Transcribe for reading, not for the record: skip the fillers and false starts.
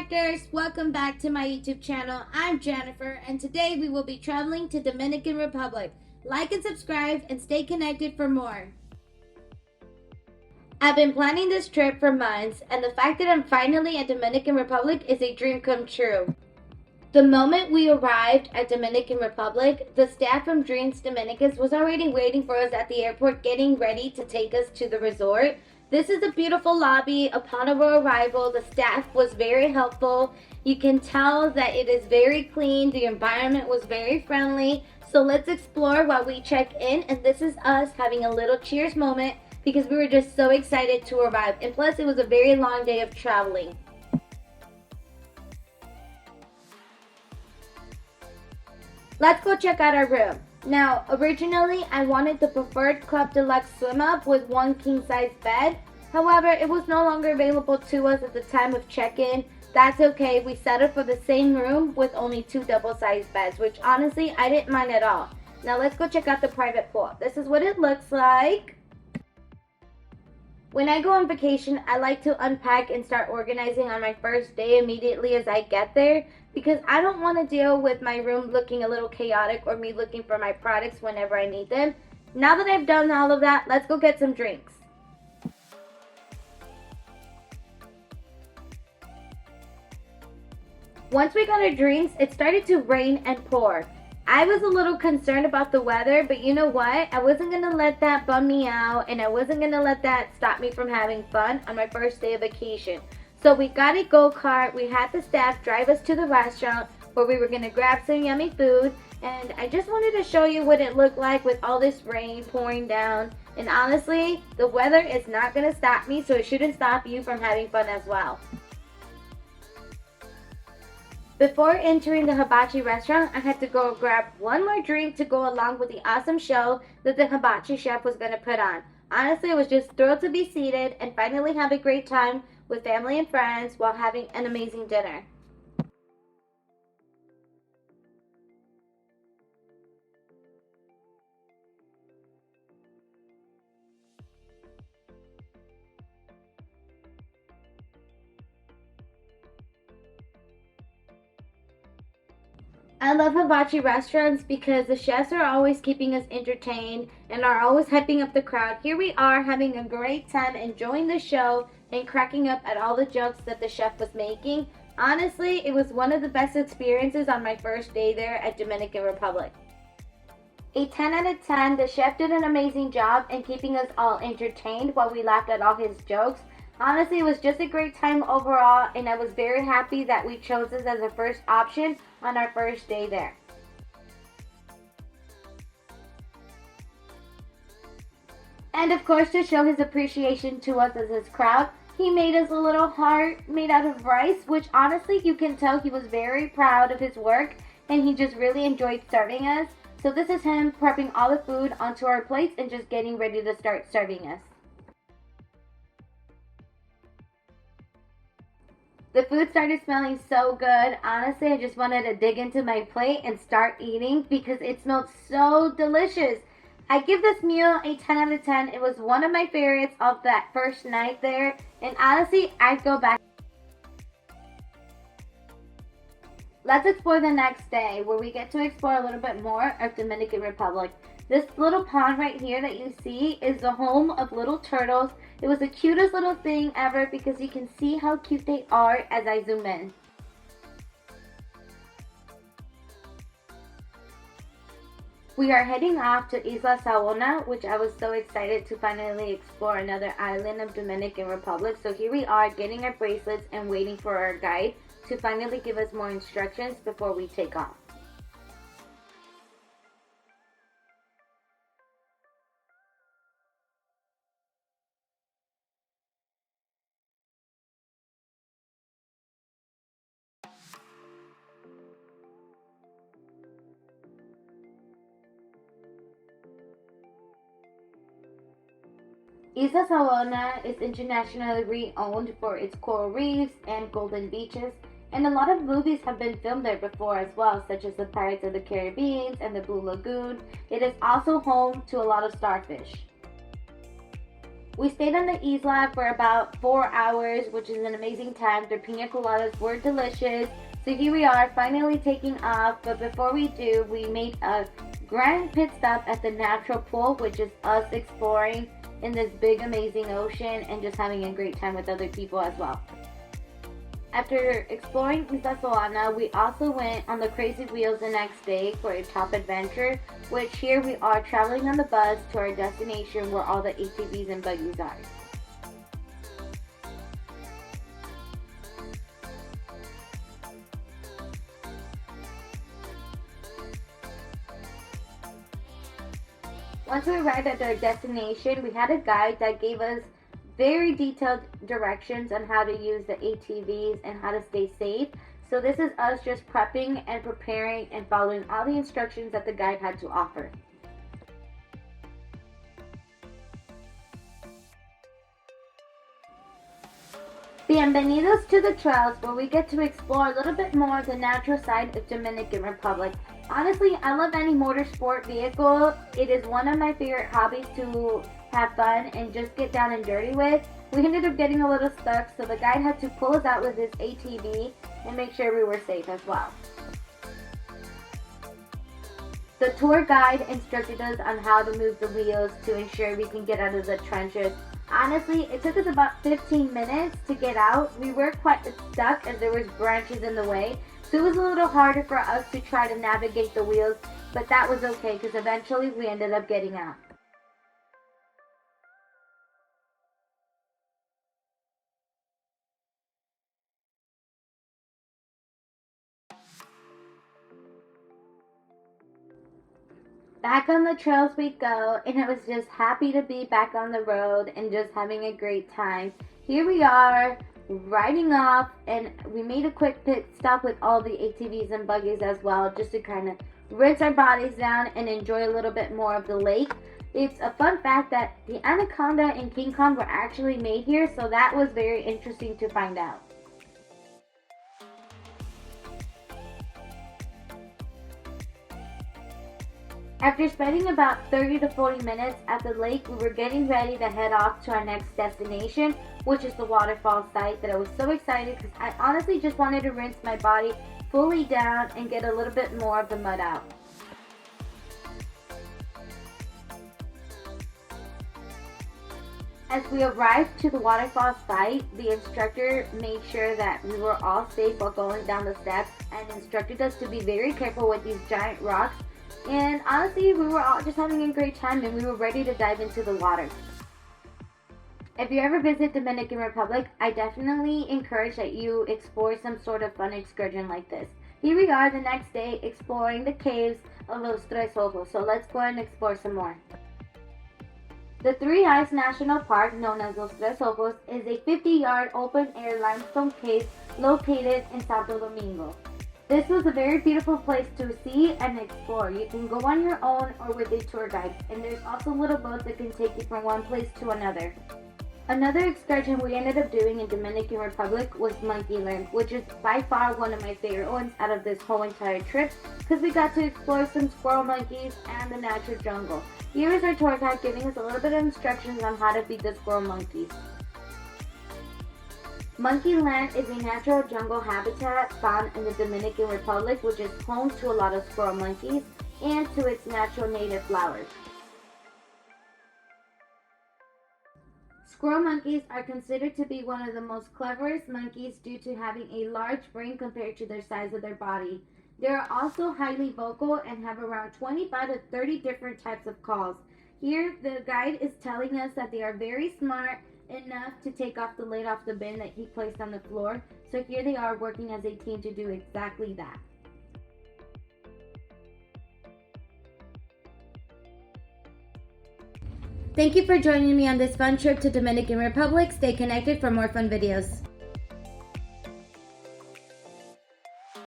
backpackers, welcome back to my YouTube channel. I'm Jennifer and today we will be traveling to Dominican Republic. Like and subscribe and stay connected for more. I've been planning this trip for months and the fact that I'm finally at Dominican Republic is a dream come true. The moment we arrived at Dominican Republic, the staff from Dreams Dominicans was already waiting for us at the airport getting ready to take us to the resort. This is a beautiful lobby. Upon our arrival, the staff was very helpful. You can tell that it is very clean. The environment was very friendly. So let's explore while we check in. And this is us having a little cheers moment because we were just so excited to arrive. And plus, it was a very long day of traveling. Let's go check out our room. Now, originally, I wanted the preferred Club Deluxe swim up with one king-size bed. However, it was no longer available to us at the time of check-in. That's okay. We settled for the same room with only two double-sized beds, which honestly, I didn't mind at all. Now, let's go check out the private pool. This is what it looks like. When I go on vacation, I like to unpack and start organizing on my first day immediately as I get there because I don't want to deal with my room looking a little chaotic or me looking for my products whenever I need them. Now that I've done all of that, let's go get some drinks. Once we got our drinks, it started to rain and pour. I was a little concerned about the weather, but you know what? I wasn't going to let that bum me out, and I wasn't going to let that stop me from having fun on my first day of vacation. So we got a go-kart, we had the staff drive us to the restaurant where we were going to grab some yummy food, and I just wanted to show you what it looked like with all this rain pouring down. And honestly, the weather is not going to stop me, so it shouldn't stop you from having fun as well. Before entering the hibachi restaurant, I had to go grab one more drink to go along with the awesome show that the hibachi chef was going to put on. Honestly, I was just thrilled to be seated and finally have a great time with family and friends while having an amazing dinner. I love hibachi restaurants because the chefs are always keeping us entertained and are always hyping up the crowd. Here we are having a great time enjoying the show and cracking up at all the jokes that the chef was making. Honestly, it was one of the best experiences on my first day there at Dominican Republic. A 10 out of 10, the chef did an amazing job in keeping us all entertained while we laughed at all his jokes. Honestly, it was just a great time overall, and I was very happy that we chose this as a first option on our first day there. And of course, to show his appreciation to us as his crowd, he made us a little heart made out of rice, which honestly, you can tell he was very proud of his work, and he just really enjoyed serving us. So this is him prepping all the food onto our plates and just getting ready to start serving us. The food started smelling so good. Honestly, I just wanted to dig into my plate and start eating because it smelled so delicious. I give this meal a 10 out of 10. It was one of my favorites of that first night there. And honestly, I'd go back. Let's explore the next day where we get to explore a little bit more of Dominican Republic. This little pond right here that you see is the home of little turtles. It was the cutest little thing ever because you can see how cute they are as I zoom in. We are heading off to Isla Saona, which I was so excited to finally explore another island of Dominican Republic. So here we are getting our bracelets and waiting for our guide to finally give us more instructions before we take off. Isla Saona is internationally renowned for its coral reefs and golden beaches, and a lot of movies have been filmed there before as well, such as the Pirates of the Caribbean and the Blue Lagoon. It is also home to a lot of starfish. We stayed on the isla for about 4 hours, which is an amazing time. Their pina coladas were delicious. So here we are, finally taking off. But before we do, we made a grand pit stop at the natural pool, which is us exploring in this big, amazing ocean and just having a great time with other people as well. After exploring Isla Saona, we also went on the Crazy Wheels the next day for a top adventure, which here we are traveling on the bus to our destination where all the ATVs and buggies are. Once we arrived at our destination, we had a guide that gave us very detailed directions on how to use the ATVs and how to stay safe. So this is us just prepping and preparing and following all the instructions that the guide had to offer. Bienvenidos to the trails, where we get to explore a little bit more of the natural side of Dominican Republic. Honestly, I love any motorsport vehicle. It is one of my favorite hobbies to have fun and just get down and dirty with. We ended up getting a little stuck, so the guide had to pull us out with his ATV and make sure we were safe as well. The tour guide instructed us on how to move the wheels to ensure we can get out of the trenches. Honestly, it took us about 15 minutes to get out. We were quite stuck as there was branches in the way, so it was a little harder for us to try to navigate the wheels, but that was okay because eventually we ended up getting out. Back on the trails we go, and it was just happy to be back on the road and just having a great time. Here we are, riding off, and we made a quick pit stop with all the ATVs and buggies as well, just to kind of rinse our bodies down and enjoy a little bit more of the lake. It's a fun fact that the Anaconda and King Kong were actually made here, so that was very interesting to find out. After spending about 30 to 40 minutes at the lake, we were getting ready to head off to our next destination, which is the waterfall site that I was so excited because I honestly just wanted to rinse my body fully down and get a little bit more of the mud out. As we arrived to the waterfall site, the instructor made sure that we were all safe while going down the steps and instructed us to be very careful with these giant rocks. And honestly, we were all just having a great time and we were ready to dive into the water. If you ever visit Dominican Republic, I definitely encourage that you explore some sort of fun excursion like this. Here we are the next day exploring the caves of Los Ojos, so let's go and explore some more. The Three Eyes National Park, known as Los Ojos, is a 50-yard open-air limestone cave located in Santo Domingo. This was a very beautiful place to see and explore. You can go on your own or with a tour guide, and there's also little boats that can take you from one place to another. Another excursion we ended up doing in Dominican Republic was Monkey Land, which is by far one of my favorite ones out of this whole entire trip because we got to explore some squirrel monkeys and the natural jungle. Here is our tour guide giving us a little bit of instructions on how to feed the squirrel monkeys. Monkey Land is a natural jungle habitat found in the Dominican Republic, which is home to a lot of squirrel monkeys and to its natural native flowers. Squirrel monkeys are considered to be one of the most cleverest monkeys due to having a large brain compared to the size of their body. They are also highly vocal and have around 25 to 30 different types of calls. Here, the guide is telling us that they are very smart enough to take off the lid off the bin that he placed on the floor. So here they are working as a team to do exactly that. Thank you for joining me on this fun trip to Dominican Republic. Stay connected for more fun videos.